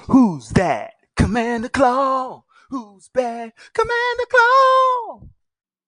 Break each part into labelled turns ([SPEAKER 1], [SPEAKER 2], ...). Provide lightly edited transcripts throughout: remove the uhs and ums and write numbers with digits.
[SPEAKER 1] Who's that? Commander Claw. Who's bad? Commander Claw.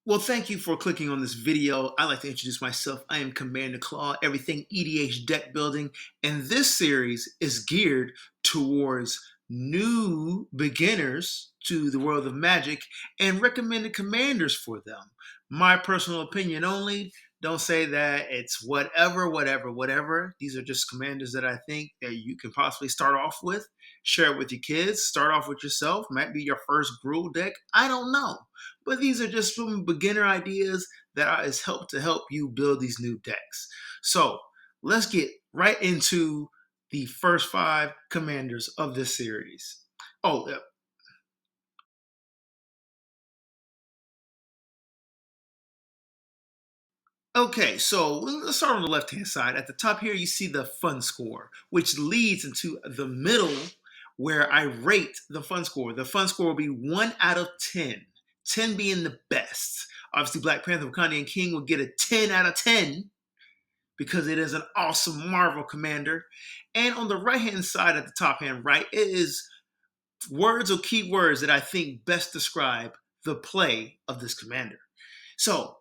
[SPEAKER 1] Well, thank you for clicking on this video. I'd like to introduce myself. I am Commander Claw, everything EDH deck building, and this series is geared towards new beginners to the world of Magic and recommended commanders for them. My personal opinion only. Don't say that it's whatever. These are just commanders that I think that you can possibly start off with. Share it with your kids. Start off with yourself. Might be your first Gruul deck. I don't know. But these are just some beginner ideas that is help you build these new decks. So let's get right into the first 5 commanders of this series. Oh, okay, so let's start on the left-hand side. At the top here, you see the fun score, which leads into the middle where I rate the fun score. The fun score will be 1 out of 10, 10 being the best. Obviously, Black Panther Wakanda King will get a 10 out of 10 because it is an awesome Marvel commander. And on the right-hand side at the top hand right, it is words or keywords that I think best describe the play of this commander. So,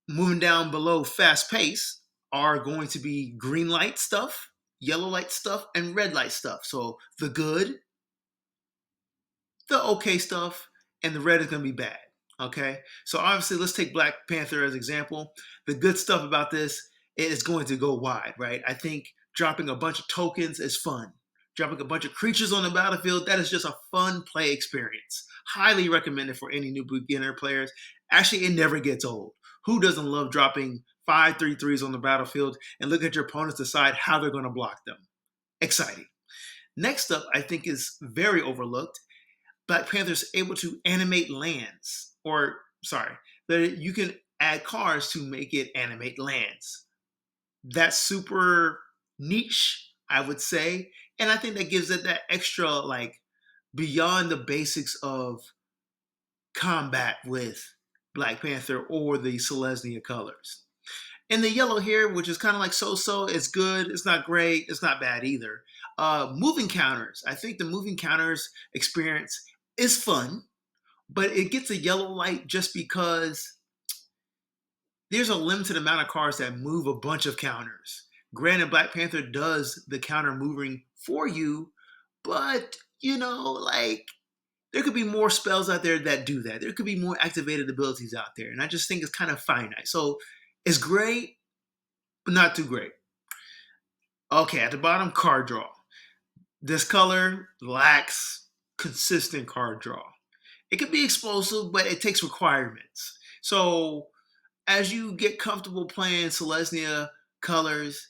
[SPEAKER 1] moving down below fast pace are going to be green light stuff, yellow light stuff, and red light stuff. So the good, the okay stuff, and the red is going to be bad. Okay, so obviously let's take Black Panther as example. The good stuff about this is going to go wide, right? I think dropping a bunch of tokens is fun. Dropping a bunch of creatures on the battlefield, that is just a fun play experience. Highly recommended for any new beginner players. Actually, it never gets old. Who doesn't love dropping 5 3/3s on the battlefield and look at your opponents decide how they're going to block them? Exciting. Next up, I think is very overlooked. Black Panther's able to animate lands, that you can add cards to make it animate lands. That's super niche, I would say, and I think that gives it that extra, like, beyond the basics of combat with Black Panther or the Selesnya colors. And the yellow here, which is kind of like so-so, it's good, it's not great, it's not bad either. Moving counters. I think the moving counters experience is fun, but it gets a yellow light just because there's a limited amount of cards that move a bunch of counters. Granted, Black Panther does the counter moving for you, but, there could be more spells out there that do that. There could be more activated abilities out there, and I just think it's kind of finite. So it's great, but not too great. Okay, at the bottom, card draw. This color lacks consistent card draw. It can be explosive, but it takes requirements. So as you get comfortable playing Selesnya colors,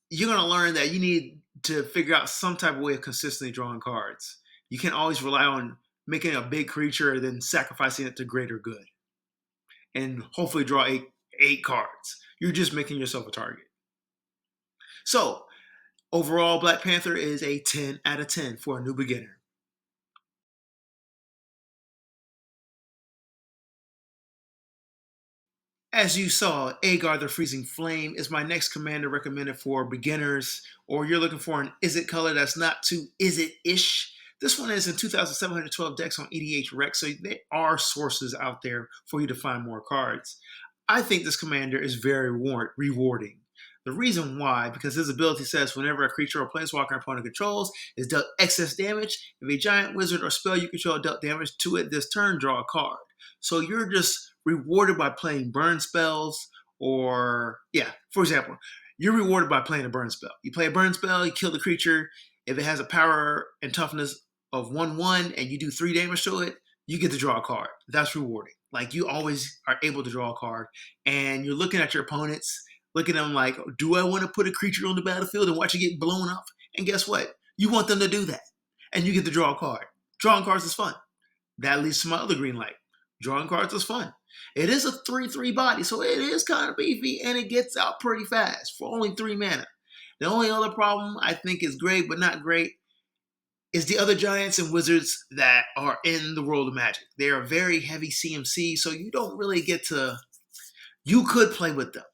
[SPEAKER 1] you're going to learn that you need to figure out some type of way of consistently drawing cards. You can't always rely on making a big creature and then sacrificing it to greater good and hopefully draw eight cards. You're just making yourself a target. So overall, Black Panther is a 10 out of 10 for a new beginner. As you saw, Aegar the Freezing Flame is my next commander recommended for beginners, or you're looking for an is-it color that's not too is-it-ish. This one is in 2,712 decks on EDHREC, so there are sources out there for you to find more cards. I think this commander is very rewarding. The reason why, because his ability says whenever a creature or planeswalker an opponent controls is dealt excess damage, if a giant wizard or spell you control dealt damage to it this turn, draw a card. So you're just rewarded by playing burn spells, for example, you're rewarded by playing a burn spell. You play a burn spell, you kill the creature. If it has a power and toughness of 1/1 and you do 3 damage to it, you get to draw a card. That's rewarding. Like, you always are able to draw a card, and you're looking at your opponents, looking at them like, do I want to put a creature on the battlefield and watch it get blown up? And guess what? You want them to do that, and you get to draw a card. Drawing cards is fun. That leads to my other green light. Drawing cards is fun. It is a 3/3 body, so it is kind of beefy, and it gets out pretty fast for only 3 mana. The only other problem I think is great, but not great, is the other giants and wizards that are in the world of Magic. They are very heavy CMC, so you don't really get to... You could play with them,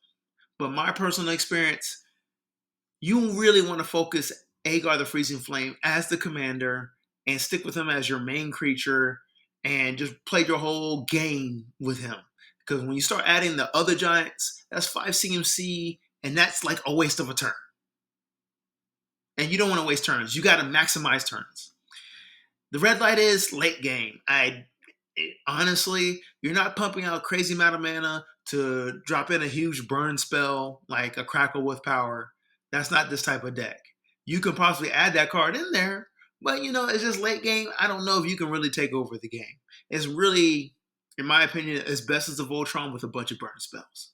[SPEAKER 1] but my personal experience, you really want to focus Aegar the Freezing Flame as the commander and stick with him as your main creature and just play your whole game with him. Because when you start adding the other giants, that's 5 CMC, and that's like a waste of a turn. And you don't want to waste turns. You got to maximize turns. The red light is late game. Honestly, you're not pumping out a crazy amount of mana to drop in a huge burn spell like a Crackle with Power. That's not this type of deck. You can possibly add that card in there, but it's just late game. I don't know if you can really take over the game. It's really, in my opinion, as best as a Voltron with a bunch of burn spells.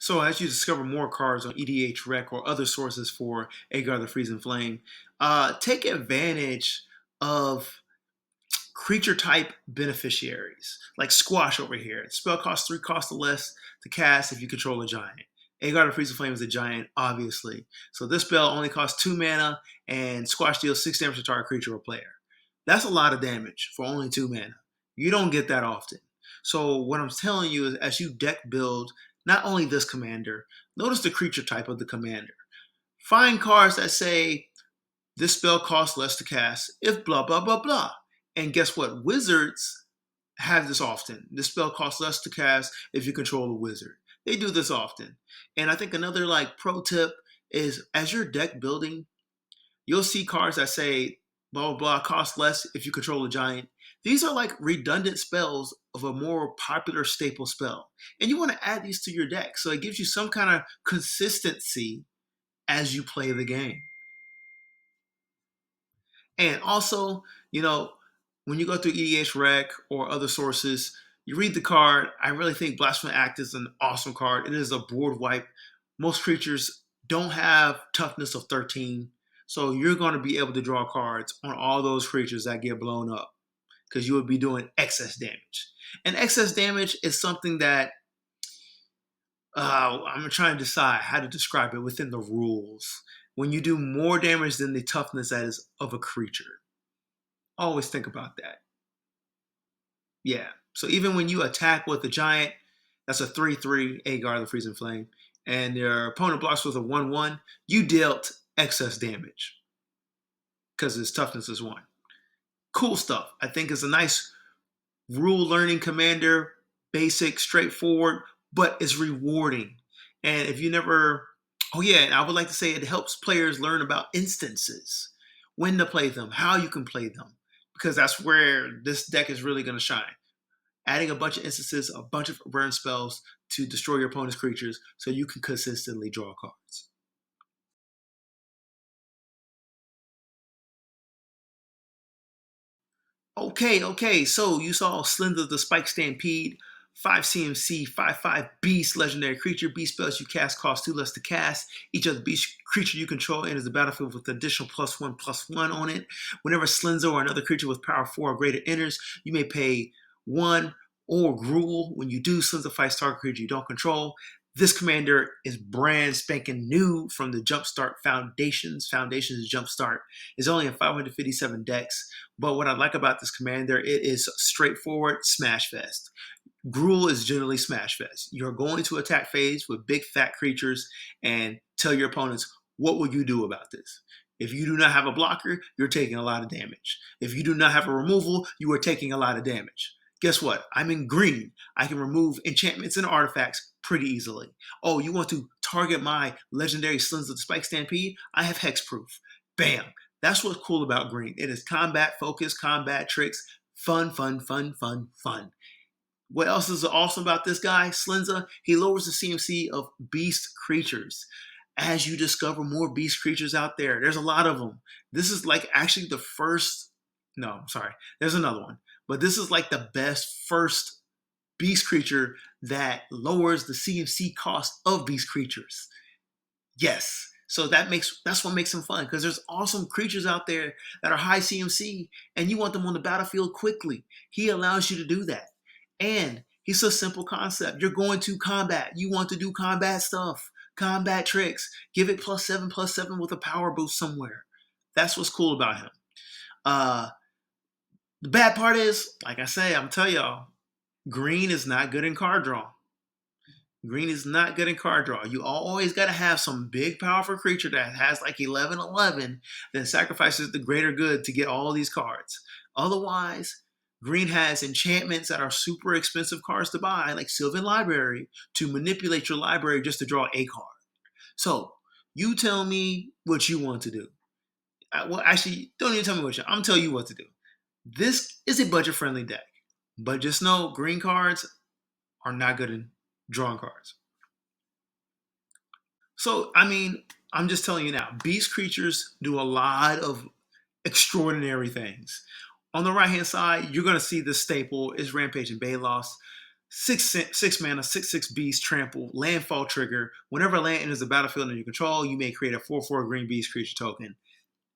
[SPEAKER 1] So as you discover more cards on EDHREC or other sources for Aegar the Freezing Flame, take advantage of creature type beneficiaries, like Squash over here. The spell costs 3 cost or less to cast if you control a giant. Aegar the Freezing Flame is a giant, obviously. So this spell only costs 2 mana, and Squash deals 6 damage to target creature or player. That's a lot of damage for only 2 mana. You don't get that often. So what I'm telling you is, as you deck build, not only this commander, notice the creature type of the commander. Find cards that say, this spell costs less to cast if blah, blah, blah, blah. And guess what? Wizards have this often. This spell costs less to cast if you control a wizard. They do this often. And I think another pro tip is, as you're deck building, you'll see cards that say blah, blah, blah, cost less if you control a giant. These are like redundant spells of a more popular staple spell. And you want to add these to your deck. So it gives you some kind of consistency as you play the game. And also, when you go through EDHREC or other sources, you read the card. I really think Blasphemous Act is an awesome card. It is a board wipe. Most creatures don't have toughness of 13, so you're going to be able to draw cards on all those creatures that get blown up because you would be doing excess damage. And excess damage is something that I'm trying to decide how to describe it within the rules. When you do more damage than the toughness that is of a creature. Always think about that. Yeah. So even when you attack with a giant, that's a 3/3 Aegar the Freezing Flame, and your opponent blocks with a 1/1, you dealt excess damage because its toughness is 1. Cool stuff. I think it's a nice rule learning commander, basic, straightforward, but it's rewarding. And if you never, and I would like to say it helps players learn about instances, when to play them, how you can play them, because that's where this deck is really going to shine. Adding a bunch of instances, a bunch of burn spells to destroy your opponent's creatures so you can consistently draw cards. Okay, so you saw Slinza the Spiked Stampede, 5 CMC, 5/5 beast, legendary creature. Beast spells you cast cost 2 less to cast. Each other beast creature you control enters the battlefield with additional +1/+1 on it. Whenever Slinza or another creature with power 4 or greater enters, you may pay 1 or Gruel. When you do, Slinza fights target creature you don't control. This commander is brand spanking new from the Jumpstart Foundations. Foundations Jumpstart is only in 557 decks. But what I like about this commander, it is straightforward smash fest. Gruel is generally smash fest. You're going to attack phase with big fat creatures and tell your opponents, what will you do about this? If you do not have a blocker, you're taking a lot of damage. If you do not have a removal, you are taking a lot of damage. Guess what? I'm in green. I can remove enchantments and artifacts pretty easily. Oh, you want to target my legendary Slinza the Spiked Stampede? I have hexproof. Bam. That's what's cool about green. It is combat focused, combat tricks, fun. What else is awesome about this guy, Slinza? He lowers the CMC of beast creatures. As you discover more beast creatures out there, there's a lot of them. This is actually the first, no, I'm sorry, there's another one. But this is the best first beast creature that lowers the CMC cost of beast creatures. Yes. So that's what makes him fun, because there's awesome creatures out there that are high CMC and you want them on the battlefield quickly. He allows you to do that. And he's a simple concept. You're going to combat. You want to do combat stuff, combat tricks. Give it +7/+7 with a power boost somewhere. That's what's cool about him. The bad part is, like I say, I'm telling y'all, green is not good in card draw. Green is not good in card draw. You always got to have some big, powerful creature that has like 11/11 that sacrifices the greater good to get all these cards. Otherwise, green has enchantments that are super expensive cards to buy, like Sylvan Library, to manipulate your library just to draw a card. So, you tell me what you want to do. Well, actually, don't even tell me what you. I'm gonna tell you what to do. This is a budget-friendly deck, but just know green cards are not good in drawing cards. So, I mean, I'm just telling you now, beast creatures do a lot of extraordinary things. On the right hand side, you're going to see the staple is Rampage and Balos. Six mana, 6/6 beast, trample, landfall trigger. Whenever a land enters the battlefield under your control, you may create a 4/4 green beast creature token.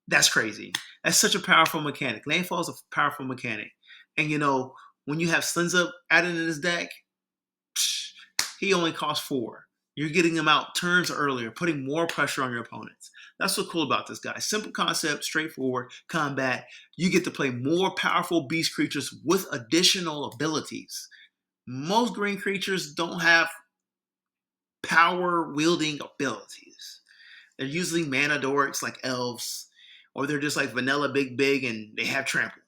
[SPEAKER 1] That's crazy. That's such a powerful mechanic. Landfall is a powerful mechanic. And you know, when you have Slinza added in this deck, he only costs 4. You're getting him out turns earlier, putting more pressure on your opponents. That's what's cool about this guy. Simple concept, straightforward, combat. You get to play more powerful beast creatures with additional abilities. Most green creatures don't have power-wielding abilities. They're usually mana dorks like elves, or they're just like vanilla big and they have trample.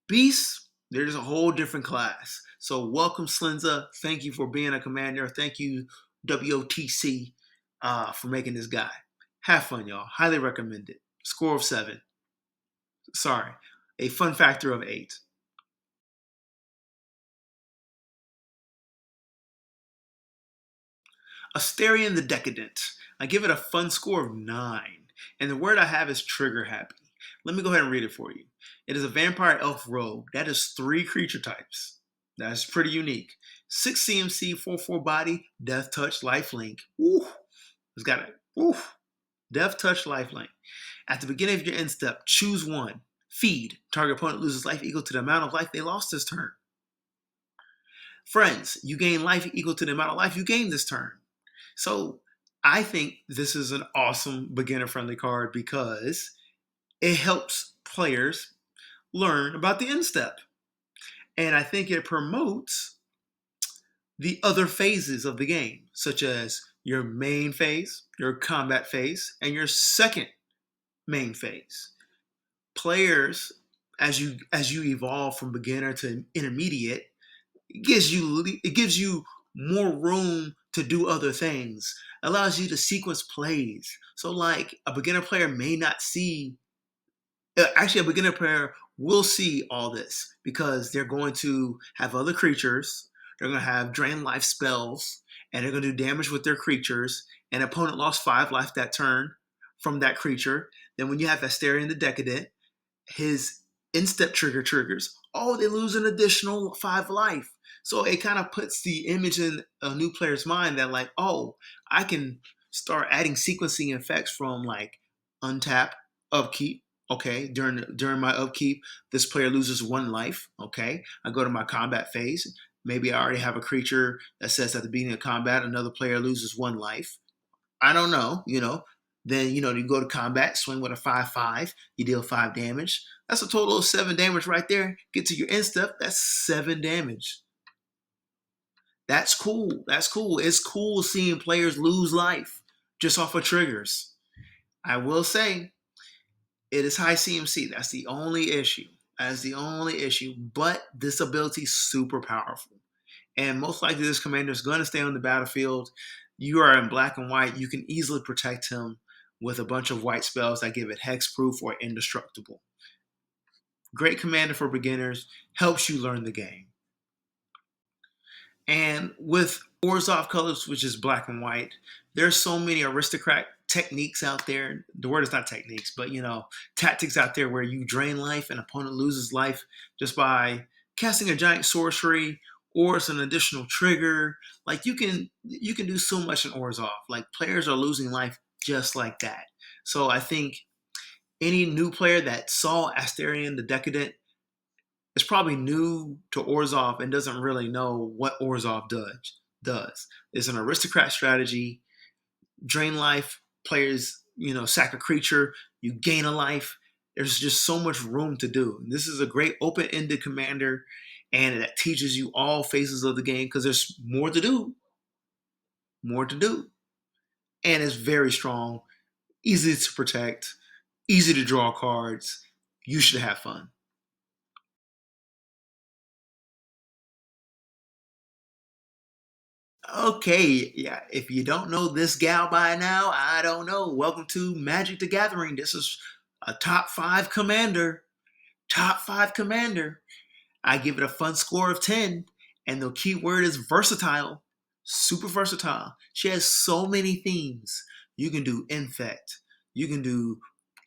[SPEAKER 1] Beasts, they're just a whole different class. So welcome, Slinza. Thank you for being a commander. Thank you, WOTC, for making this guy. Have fun, y'all. Highly recommend it. Score of 7. Sorry, a fun factor of 8. Astarion the Decadent. I give it a fun score of 9. And the word I have is trigger happy. Let me go ahead and read it for you. It is a vampire elf rogue. That is 3 creature types. That's pretty unique. 6 CMC, 4/4 body, death touch, lifelink. Ooh, it's got it. Ooh, death touch, lifelink. At the beginning of your end step, choose 1. Feed. Target opponent loses life equal to the amount of life they lost this turn. Friends, you gain life equal to the amount of life you gained this turn. So I think this is an awesome beginner-friendly card because it helps players learn about the end step. And I think it promotes the other phases of the game, such as your main phase, your combat phase, and your second main phase. Players, as you evolve from beginner to intermediate, it gives you more room to do other things. It allows you to sequence plays. So like a beginner player may not see actually a beginner player will see all this because they're going to have other creatures, they're going to have drain life spells, and they're going to do damage with their creatures. An opponent lost 5 life that turn from that creature. Then when you have Astarion the Decadent, his instep triggers. Oh, they lose an additional 5 life. So it kind of puts the image in a new player's mind that like, oh, I can start adding sequencing effects from like untap, upkeep. Okay, during my upkeep, this player loses 1 life. Okay, I go to my combat phase. Maybe I already have a creature that says at the beginning of combat, another player loses 1 life. I don't know, Then, you go to combat, swing with a 5/5, you deal 5 damage. That's a total of 7 damage right there. Get to your end step, that's 7 damage. That's cool. That's cool. It's cool seeing players lose life just off of triggers. I will say, it is high CMC. That's the only issue. That's the only issue. But this ability is super powerful. And most likely this commander is going to stay on the battlefield. You are in black and white. You can easily protect him with a bunch of white spells that give it hexproof or indestructible. Great commander for beginners. Helps you learn the game. And with Orzhov colors, which is black and white, there's so many aristocrat techniques out there. The word is not techniques, but tactics out there where you drain life and opponent loses life just by casting a giant sorcery or it's an additional trigger. Like you can do so much in Orzhov. Like players are losing life just like that. So I think any new player that saw Astarion the Decadent is probably new to Orzhov and doesn't really know what Orzhov does. It's an aristocrat strategy. Drain life, players, sack a creature, you gain a life. There's just so much room to do. This is a great open-ended commander, and that teaches you all phases of the game because there's more to do. more to do. And it's very strong, easy to protect, easy to draw cards. You should have fun. Okay, yeah, if you don't know this gal by now, I don't know. Welcome to Magic the Gathering. This is a top 5 commander. Top 5 commander. I give it a fun score of 10, and the key word is versatile. Super versatile. She has so many themes. You can do infect. You can do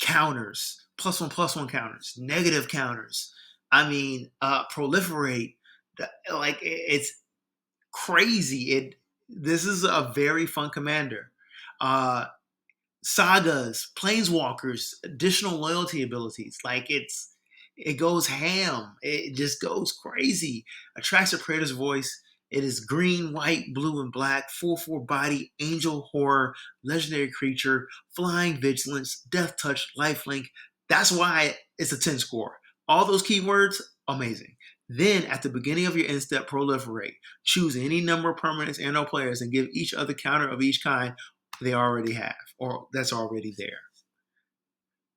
[SPEAKER 1] counters, +1/+1 counters, negative counters. I mean, proliferate. Like it's crazy. This is a very fun commander. Uh, Sagas, planeswalkers, additional loyalty abilities. Like it goes ham. It just goes crazy. Atraxa Praetor's voice. It is green, white, blue, and black. 4/4 body, angel horror, legendary creature, flying vigilance, death touch, lifelink. That's why it's a 10 score. All those keywords, amazing. Then at the beginning of your end step, proliferate. Choose any number of permanents and or players and give each other counter of each kind they already have or that's already there.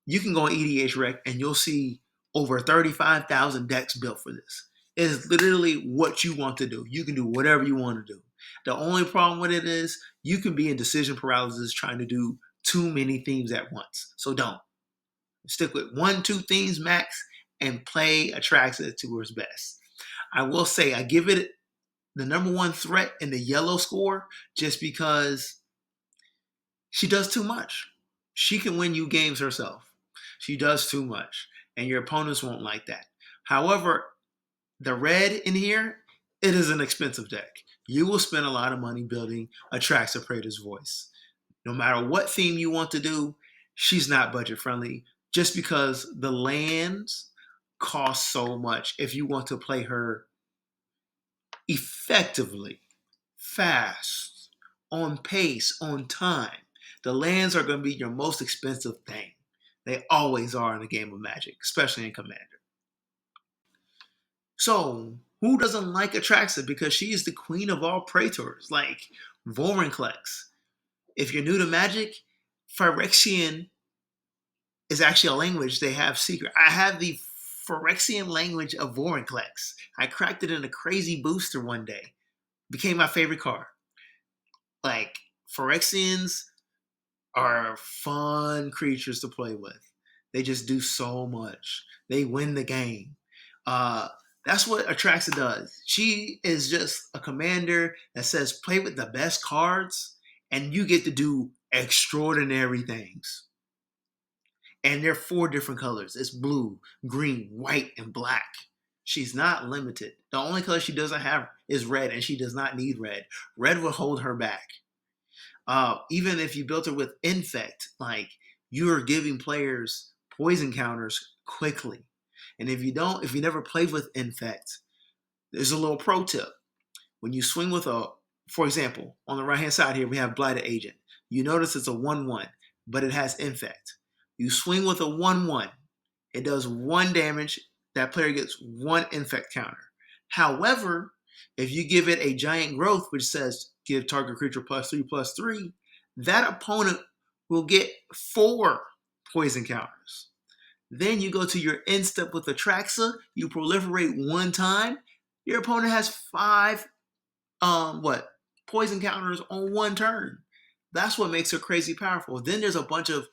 [SPEAKER 1] You can go on EDHREC and you'll see over 35,000 decks built for this. It is literally what you want to do. You can do whatever you want to do. The only problem with it is you can be in decision paralysis trying to do too many themes at once. So don't. Stick with 1-2 themes max and play Atraxa to its best. I will say I give it the #1 threat in the yellow score just because she does too much. She can win you games herself. She does too much, and your opponents won't like that. However, the red in here, it is an expensive deck. You will spend a lot of money building Atraxa Praetor's voice. No matter what theme you want to do, she's not budget friendly just because the lands cost so much if you want to play her effectively, fast, on pace, on time. The lands are going to be your most expensive thing. They always are in a game of Magic, especially in Commander. So, who doesn't like Atraxa? Because she is the queen of all Praetors, like Vorinclex. If you're new to Magic, Phyrexian is actually a language they have secret. I have the Phyrexian language of Vorinclex. I cracked it in a crazy booster one day. Became my favorite card. Like, Phyrexians are fun creatures to play with. They just do so much. They win the game. That's what Atraxa does. She is just a commander that says play with the best cards, and you get to do extraordinary things. And they're 4 different colors. It's blue, green, white, and black. She's not limited. The only color she doesn't have is red, and she does not need red. Red will hold her back. Even if you built her with infect, like you're giving players poison counters quickly. And if you never played with infect, there's a little pro tip. When you swing with for example, on the right hand side here, we have Blighted Agent. You notice it's a 1/1, but it has infect. You swing with a 1/1, it does 1 damage. That player gets 1 infect counter. However, if you give it a giant growth, which says give target creature +3/+3, that opponent will get 4 poison counters. Then you go to your end step with Atraxa, you proliferate 1 time, your opponent has 5 poison counters on 1 turn. That's what makes her crazy powerful. Then there's a bunch of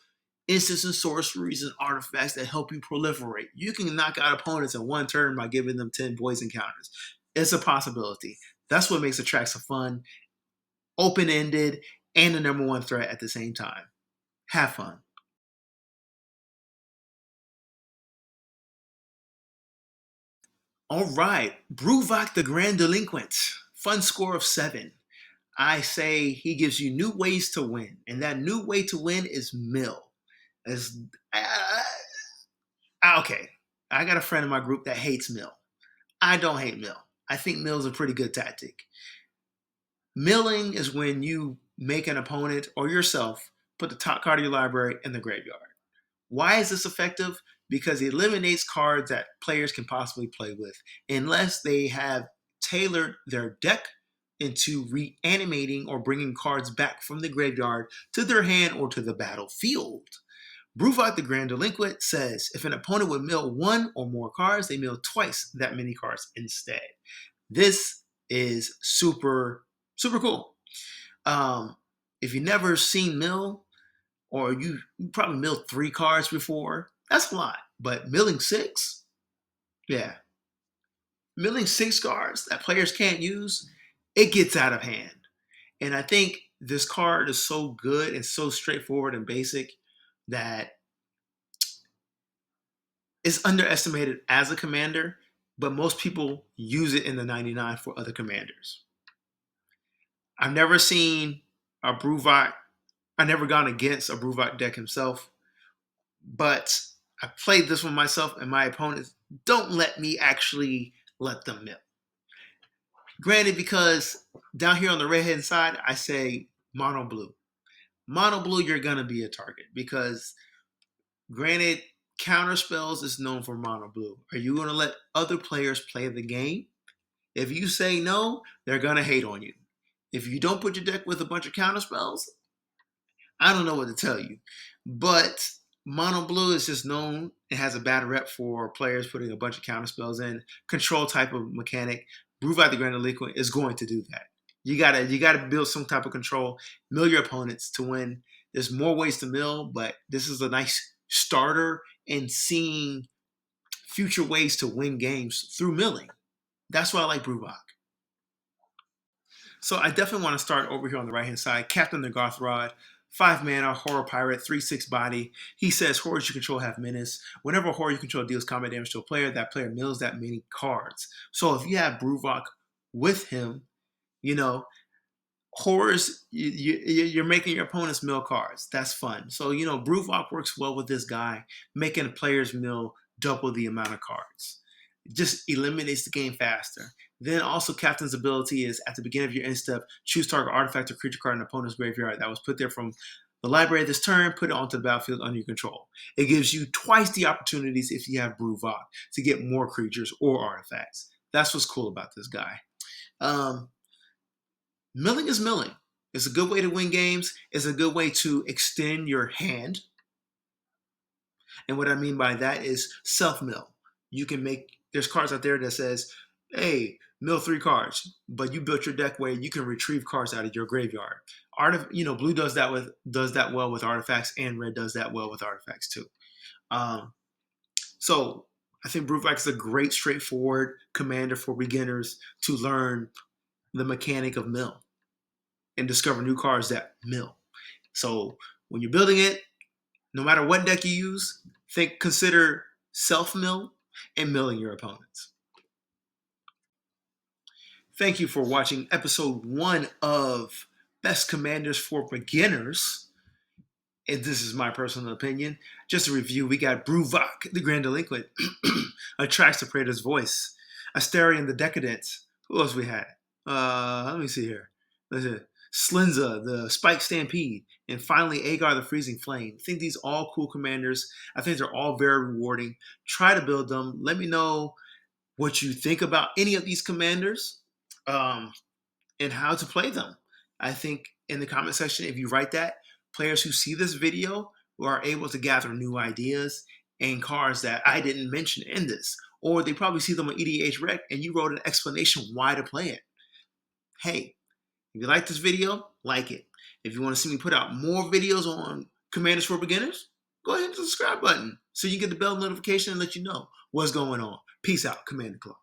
[SPEAKER 1] instants and sorceries and artifacts that help you proliferate. You can knock out opponents in 1 turn by giving them 10 poison counters. It's a possibility. That's what makes Atraxa fun, open-ended, and the #1 threat at the same time. Have fun. All right, Bruvac the Grandiloquent, fun score of 7. I say he gives you new ways to win, and that new way to win is mill. As okay, I got a friend in my group that hates mill. I don't hate mill. I think mill is a pretty good tactic. Milling is when you make an opponent or yourself put the top card of your library in the graveyard. Why is this effective? Because it eliminates cards that players can possibly play with, unless they have tailored their deck into reanimating or bringing cards back from the graveyard to their hand or to the battlefield. Bruvac the Grandiloquent says, if an opponent would mill one or more cards, they mill twice that many cards instead. This is super, super cool. If you've never seen mill, or you probably milled 3 cards before, that's a lot. But milling 6, yeah. Milling 6 cards that players can't use, it gets out of hand. And I think this card is so good and so straightforward and basic that it's underestimated as a commander, but most people use it in the 99 for other commanders. I've never seen a Bruvac. I've never gone against a Bruvac deck himself, but I played this one myself, and my opponents don't let me actually let them mill. Granted, because down here on the red-hand side, I say mono blue. Mono blue, you're going to be a target because, granted, counter spells is known for mono blue. Are you going to let other players play the game? If you say no, they're going to hate on you. If you don't put your deck with a bunch of counter spells, I don't know what to tell you. But mono blue is just known, it has a bad rep for players putting a bunch of counter spells in. Control type of mechanic. Bruvac the Grandiloquent is going to do that. You gotta build some type of control, mill your opponents to win. There's more ways to mill, but this is a nice starter in seeing future ways to win games through milling. That's why I like Bruvac. So I definitely want to start over here on the right-hand side. Captain the Garthrod, 5 mana, horror pirate, 3/6 body. He says horrors you control have menace. Whenever a horror you control deals combat damage to a player, that player mills that many cards. So if you have Bruvac with him, you know, horrors, you're making your opponents mill cards. That's fun. So, you know, Bruvac works well with this guy, making players mill double the amount of cards. It just eliminates the game faster. Then also Captain's ability is at the beginning of your end step, choose target artifact or creature card in an opponent's graveyard that was put there from the library this turn, put it onto the battlefield under your control. It gives you twice the opportunities if you have Bruvac to get more creatures or artifacts. That's what's cool about this guy. Milling is milling. It's a good way to win games. It's a good way to extend your hand. And what I mean by that is self-mill. You can make, there's cards out there that says, hey, mill 3 cards, but you built your deck where you can retrieve cards out of your graveyard. Blue does that well with artifacts, and red does that well with artifacts too. So I think Bruvac is a great, straightforward commander for beginners to learn the mechanic of mill and discover new cards that mill. So when you're building it, no matter what deck you use, consider self-mill and milling your opponents. Thank you for watching episode 1 of Best Commanders for Beginners. And this is my personal opinion. Just a review, we got Bruvac the Grandiloquent, Atraxa Praetor's voice, Astarion the Decadent. Who else we had? Let me see here. Slinza, the Spiked Stampede, and finally Aegar the Freezing Flame. I think these are all cool commanders. I think they're all very rewarding. Try to build them. Let me know what you think about any of these commanders and how to play them. I think in the comment section, if you write that, players who see this video are able to gather new ideas and cards that I didn't mention in this. Or they probably see them on EDHREC and you wrote an explanation why to play it. Hey, if you like this video, like it. If you want to see me put out more videos on Commanders for Beginners, go ahead and hit the subscribe button so you can get the bell notification and let you know what's going on. Peace out, Commander Club.